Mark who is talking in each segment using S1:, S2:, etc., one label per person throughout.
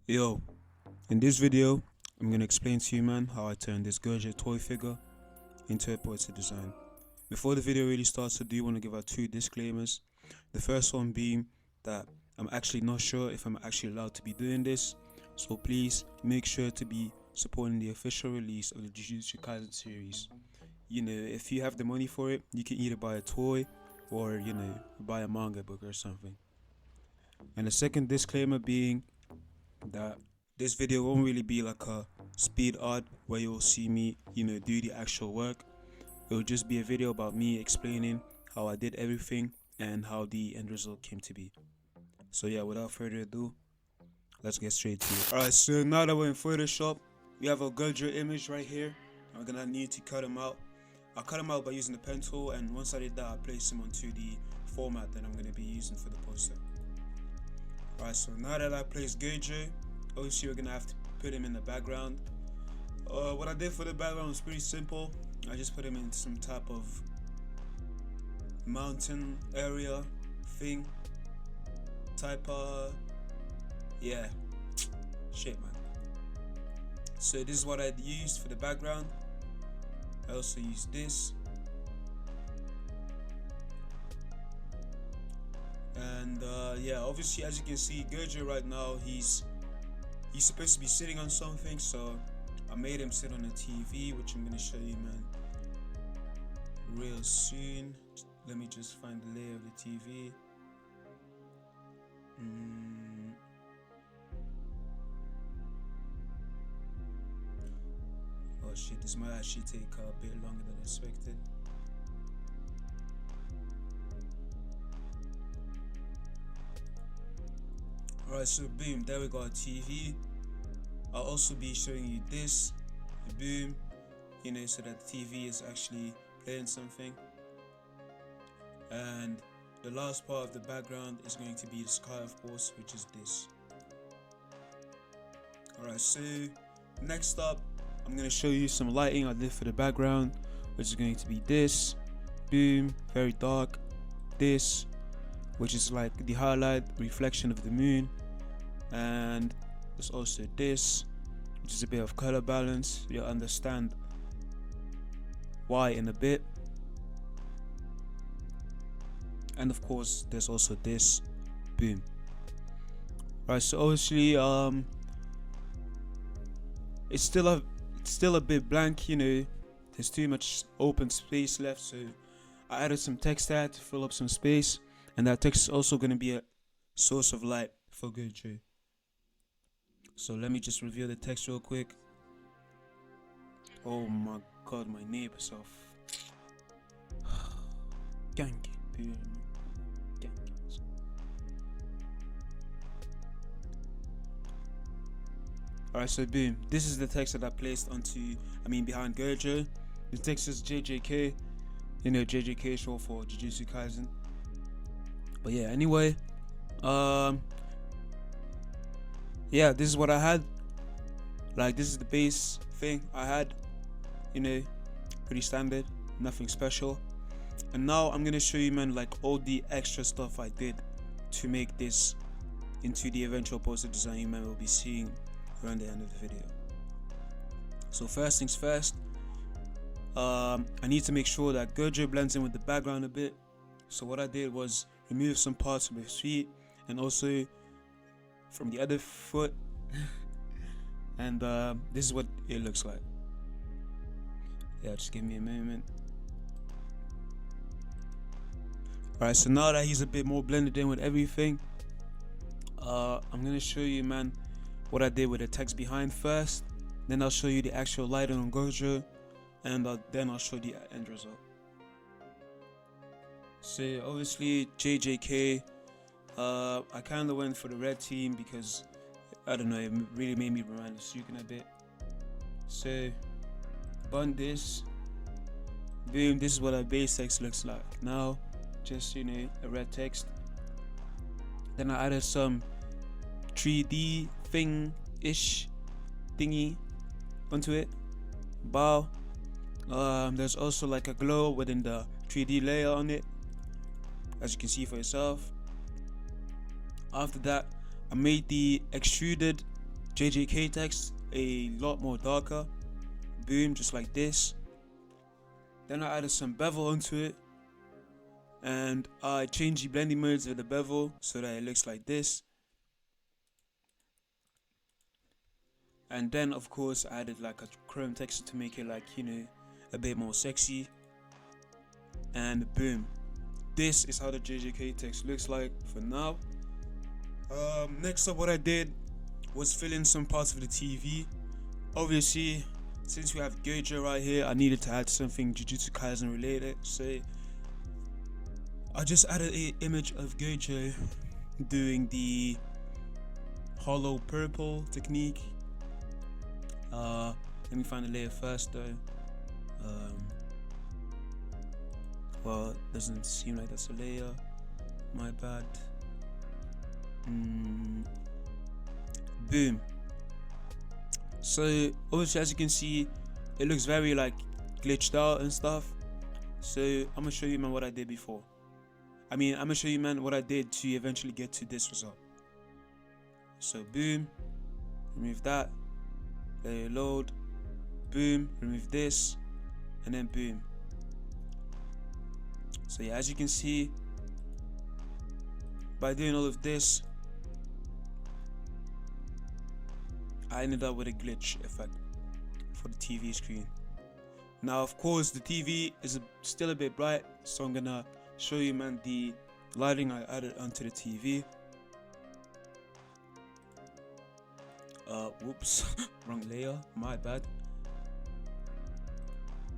S1: Yo, in this video, I'm gonna explain to you, man, how I turned this Gojo toy figure into a portrait design. Before the video really starts, I do want to give out two disclaimers. The first one being that I'm actually not sure if I'm actually allowed to be doing this, so please make sure to be supporting the official release of the Jujutsu Kaisen series. If you have the money for it, you can either buy a toy or, buy a manga book or something. And the second disclaimer being that this video won't really be like a speed art where you'll see me, do the actual work. It will just be a video about me explaining how I did everything and how the end result came to be. So yeah, without further ado, let's get straight to it. Alright, so now that we're in Photoshop, we have a Gojo image right here. I'm gonna need to cut him out. I'll cut him out by using the pen tool, and once I did that, I'll place him onto the format that I'm gonna be using for the poster. Alright, so now that I placed Gojo, obviously we're gonna have to put him in the background. What I did for the background was pretty simple. I just put him in some type of mountain area thing. Yeah, shit, man. So this is what I used for the background. I also used this. And yeah, obviously as you can see, Gojo right now, he's supposed to be sitting on something, so I made him sit on a TV, which I'm gonna show you, man, real soon. Let me just find the layer of the TV. Oh shit, this might actually take a bit longer than expected. Alright, so boom, there we got a TV. I'll also be showing you this, boom, so that the TV is actually playing something. And the last part of the background is going to be the sky, of course, which is this. Alright, so next up, I'm going to show you some lighting I did for the background, which is going to be this, boom, very dark, this, which is like the highlight reflection of the moon, and there's also this, which is a bit of color balance. You'll understand why in a bit. And of course there's also this, boom. Right, so obviously it's still a bit blank, there's too much open space left, so I added some text there to fill up some space, and that text is also going to be a source of light for Gojo. So let me just reveal the text real quick. Oh my god, my neighbor's off. Gang, boom. Gang. Alright, so boom. This is the text that I placed behind Gojo. The text is JJK. JJK is short for Jujutsu Kaisen. But yeah, anyway, yeah, this is what I had. Like, this is the base thing I had, pretty standard, nothing special. And now I'm gonna show you, man, like all the extra stuff I did to make this into the eventual poster design you, man, will be seeing around the end of the video. So first things first, I need to make sure that Gojo blends in with the background a bit. So what I did was remove some parts from his feet and also from the other foot. And this is what it looks like. Yeah, just give me a moment. Alright, so now that he's a bit more blended in with everything, I'm gonna show you, man, what I did with the text behind first. Then I'll show you the actual lighting on Gojo, and then I'll show the end result. So obviously JJK, I kind of went for the red team because, I don't know, it really made me remind of Sukin a bit. So bun this, boom, this is what our base text looks like now, just a red text. Then I added some 3D thing-ish thingy onto it. Bow. There's also like a glow within the 3D layer on it, as you can see for yourself. After that, I made the extruded JJK text a lot more darker. Boom, just like this. Then I added some bevel onto it, and I changed the blending modes of the bevel so that it looks like this. And then of course I added like a chrome texture to make it like, you know, a bit more sexy. And boom, this is how the JJK text looks like for now. Next up, what I did was fill in some parts of the TV. Obviously, since we have Gojo right here, I needed to add something Jujutsu Kaisen related, so I just added an image of Gojo doing the hollow purple technique. Let me find the layer first though. Well, it doesn't seem like that's a layer. My bad. Boom. So obviously, as you can see, it looks very like glitched out and stuff. So I'm gonna show you, man, what I did before. I'm gonna show you, man, what I did to eventually get to this result. So boom, remove that, layer load, boom, remove this, and then boom. So yeah, as you can see, by doing all of this, I ended up with a glitch effect for the TV screen. Now of course the TV is still a bit bright, so I'm gonna show you, man, the lighting I added onto the TV. Whoops, wrong layer, my bad.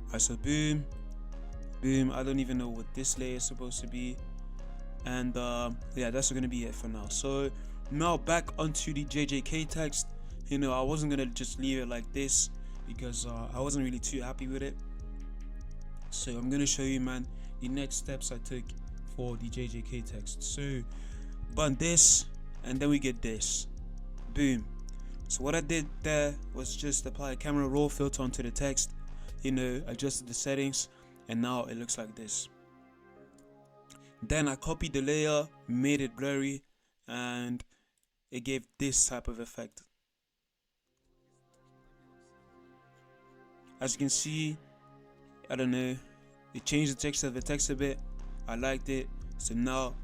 S1: Alright, so boom, boom, I don't even know what this layer is supposed to be. And yeah, that's gonna be it for now. So now back onto the JJK text. You know, I wasn't gonna just leave it like this because I wasn't really too happy with it. So I'm gonna show you, man, the next steps I took for the JJK text. So button this, and then we get this. Boom. So what I did there was just apply a camera raw filter onto the text, you know, adjusted the settings, and now it looks like this. Then I copied the layer, made it blurry, and it gave this type of effect. As you can see, I don't know, it changed the texture of the text a bit. I liked it. So now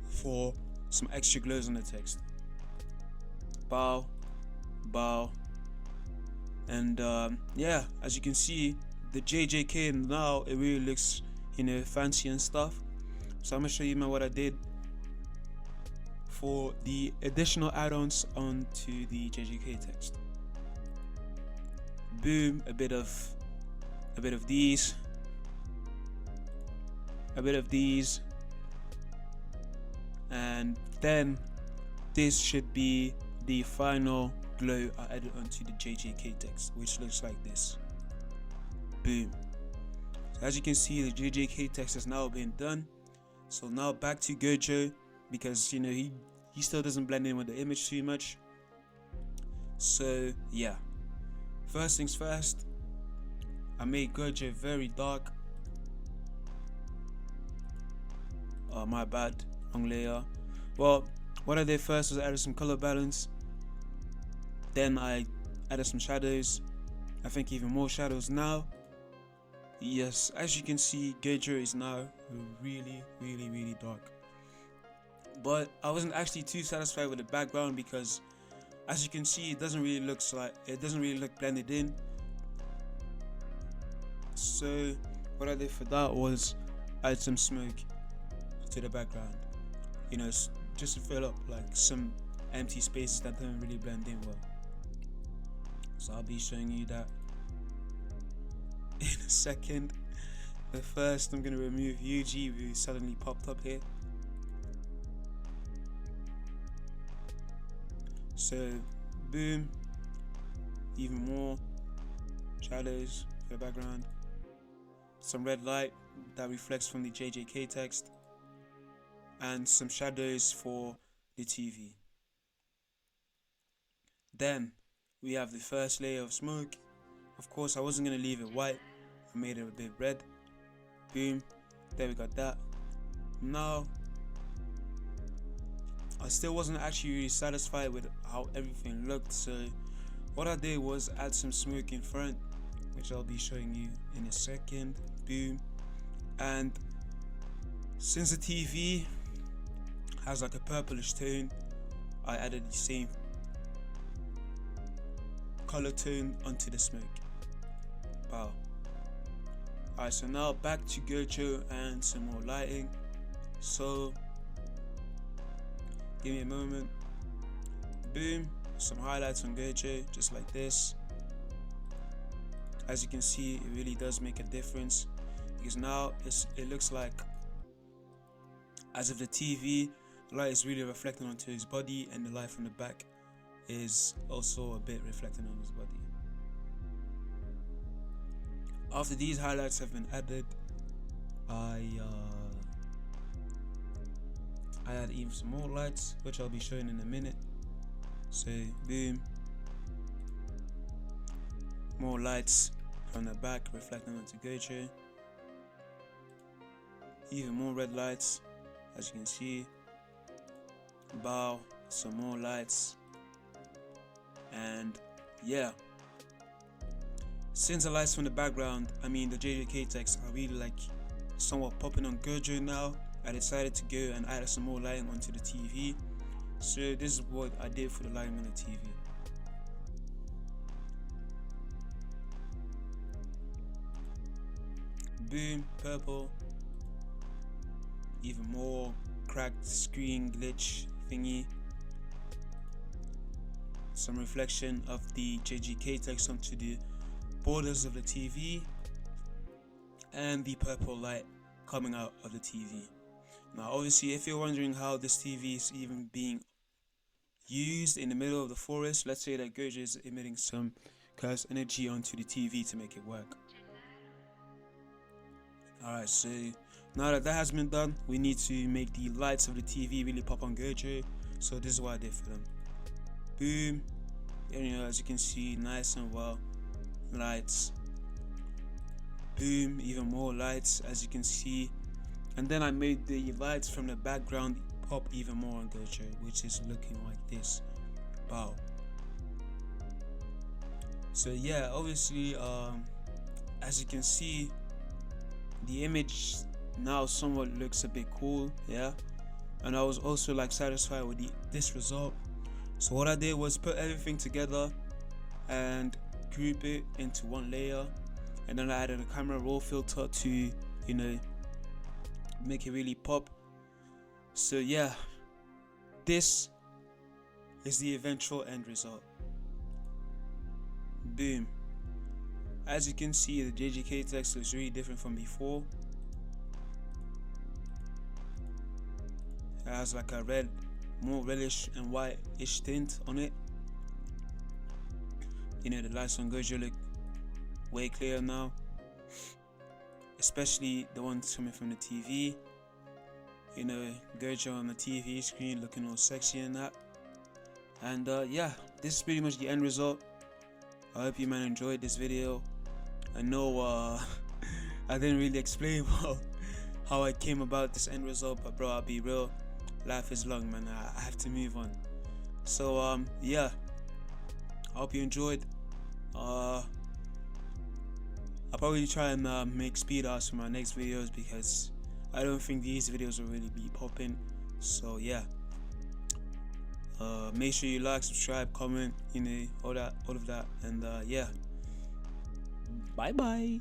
S1: for some extra glows on the text. Bow, bow, and yeah, as you can see, the JJK now it really looks, you know, fancy and stuff. So I'm gonna show you, man, what I did for the additional add-ons onto the JJK text. Boom, a bit of these, and then this should be the final glow I added onto the JJK text, which looks like this. Boom. So as you can see, the JJK text has now been done. So now back to Gojo, because you know he still doesn't blend in with the image too much. So yeah, first things first, I made Gojo very dark. Oh, my bad, wrong layer. Well, what I did first was I added some color balance. Then I added some shadows. I think even more shadows now. Yes, as you can see, Gojo is now really dark. But I wasn't actually too satisfied with the background because, as you can see, it doesn't really look blended in. So what I did for that was add some smoke to the background, you know, just to fill up like some empty spaces that don't really blend in well. So I'll be showing you that in a second. But first I'm gonna remove Yuji, who suddenly popped up here. So boom, even more shadows for the background, some red light that reflects from the JJK text, and some shadows for the TV. Then we have the first layer of smoke. Of course, I wasn't gonna leave it white, I made it a bit red. Boom, there we got that. Now I still wasn't actually really satisfied with how everything looked, so what I did was add some smoke in front, which I'll be showing you in a second. Boom. And since the TV has like a purplish tone, I added the same color tone onto the smoke. Wow. Alright, so now back to Gojo and some more lighting. So give me a moment. Boom. Some highlights on Gojo, just like this. As you can see, it really does make a difference, because now it looks like as if the TV light is really reflecting onto his body, and the light from the back is also a bit reflecting on his body. After these highlights have been added, I add even some more lights, which I'll be showing in a minute. So boom, more lights from the back reflecting onto Gojo. Even more red lights, as you can see. Bow, some more lights, and yeah. Since the lights from the background, I mean the JJK text, are really like somewhat popping on Gojo now, I decided to go and add some more lighting onto the TV. So this is what I did for the lighting on the TV. Boom, purple. Even more cracked screen glitch thingy. Some reflection of the JGK text onto the borders of the TV, and the purple light coming out of the TV. Now obviously, if you're wondering how this TV is even being used in the middle of the forest, let's say that Gojo is emitting some curse energy onto the TV to make it work. Alright, so now that has been done, we need to make the lights of the TV really pop on Gojo. So this is what I did for them. Boom. And as you can see, nice and well lights. Boom, even more lights, as you can see. And then I made the lights from the background pop even more on Gojo, which is looking like this. Wow. So yeah, obviously, as you can see, the image now somewhat looks a bit cool, yeah. And I was also like satisfied with this result. So what I did was put everything together and group it into one layer, and then I added a camera raw filter to, you know, make it really pop. So yeah, this is the eventual end result. Boom. As you can see, the JGK text looks really different from before. It has like a red, more reddish and white-ish tint on it. You know, the lights on Gojo look way clearer now, especially the ones coming from the TV. You know, Gojo on the TV screen looking all sexy and that. And yeah, this is pretty much the end result. I hope you man enjoyed this video. I know I didn't really explain well how I came about this end result, but bro, I'll be real, life is long, man. I have to move on. So yeah, I hope you enjoyed. I'll probably try and make speed arts for my next videos, because I don't think these videos will really be popping. So yeah, make sure you like, subscribe, comment, you know, all of that, and yeah, bye bye.